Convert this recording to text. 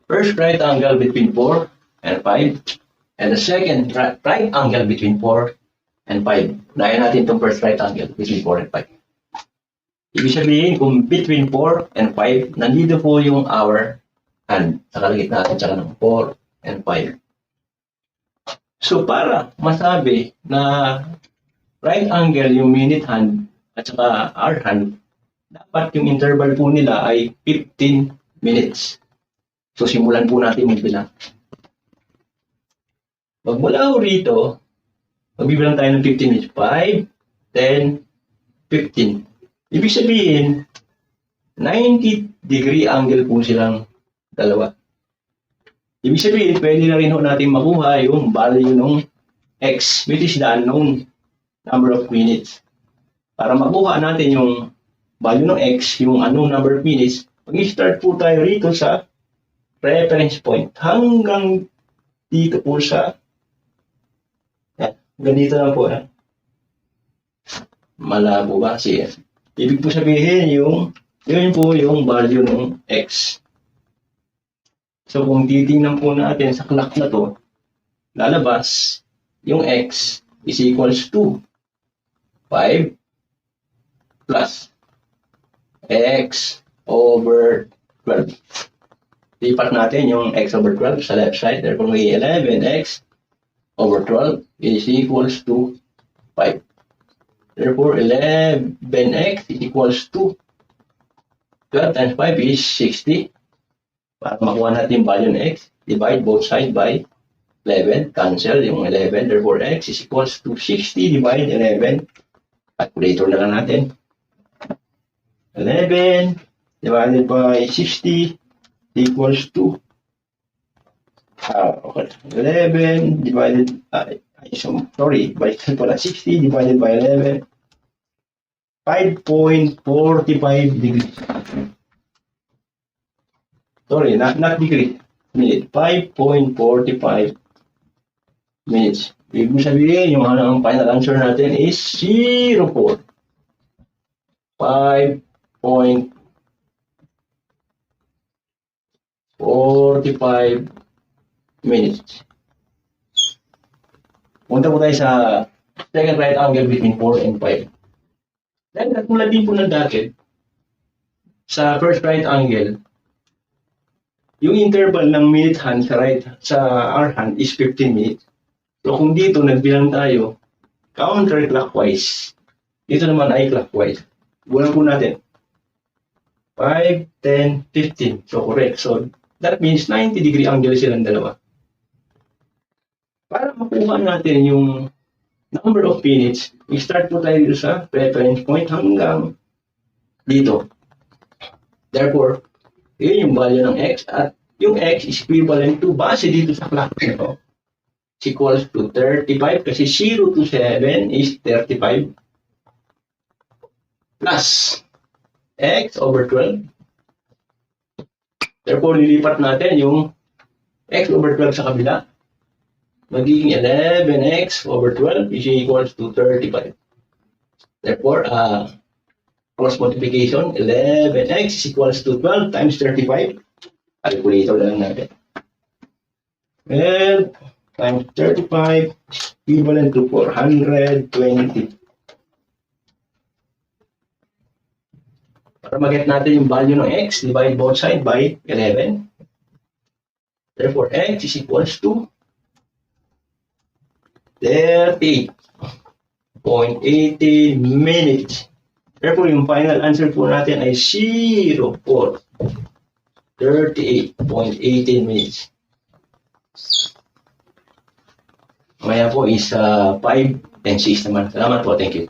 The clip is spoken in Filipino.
first right angle between 4 and 5, and the second right angle between 4 and 5. Unahin natin itong first right angle between 4 and 5. Ibig sabihin, kung between 4 and 5, nandito po yung hour hand sa kalagitnaan tsaka ng 4 and 5. So, para masabi na right angle yung minute hand at saka hour hand, dapat yung interval po nila ay 15 minutes. So, simulan po natin magbilang. Magmula po rito, magbibilang tayo ng 15 minutes. 5, 10, 15. Ibig sabihin, 90-degree angle po silang dalawa. Ibig sabihin, pwede na rin ho natin makuha yung value ng x, which is the unknown number of minutes. Para makuha natin yung value ng x, yung unknown number of minutes, mag-start po tayo rito sa reference point hanggang dito po sa ganito na po. Malabo ba? Sige. Ibig po sabihin yun po yung value ng x. So kung titingnan po natin sa clock na to, lalabas yung x is equals to 5 plus x over 12. Lipat natin yung x over 12 sa left side. Therefore, may 11x over 12 is equals to 5. Therefore, 11x is equals to 12 times 5 is 60. Para makuha natin value ng x, divide both sides by 11. Cancel yung 11. Therefore, x is equals to 60 divide 11. Calculator na lang natin. 11 divided by 60 equals to 11 divided by 60 divided by 11, 5.45 degrees. Sorry, not degree, minute. 5.45 minutes. Ibig sabihin, yung ang final answer natin is 0.4. 5.45 minutes. Punta po tayo sa second right angle between 4 and 5. Then, katulad din po ng dati, sa first right angle, yung interval ng minute hand sa hour hand is 15 minutes. So, kung dito nagbilang tayo, counterclockwise. Dito naman ay clockwise. Bulan po natin. 5, 10, 15. So, correct. So, that means 90-degree angle silang dalawa. Para makuha natin yung number of minutes, i-start po tayo dito sa reference point hanggang dito. Therefore, yun yung value ng x at yung x is equivalent to base dito sa clock nito. It's equals to 35 kasi 0 to 7 is 35 plus x over 12. Therefore, lilipat natin yung x over 12 sa kabila. Magiging 11x over 12 is equals to 35. Therefore, cross multiplication, 11x is equals to 12 times 35. Calculator lang natin. 12 times 35 is equivalent to 420. Para mag-get natin yung value ng x, divide both sides by 11. Therefore, x is equals to 38.80 minutes. Therefore, yung final answer po natin ay 38.18 minutes. Maya po is 5 and 6 naman. Salamat po. Thank you.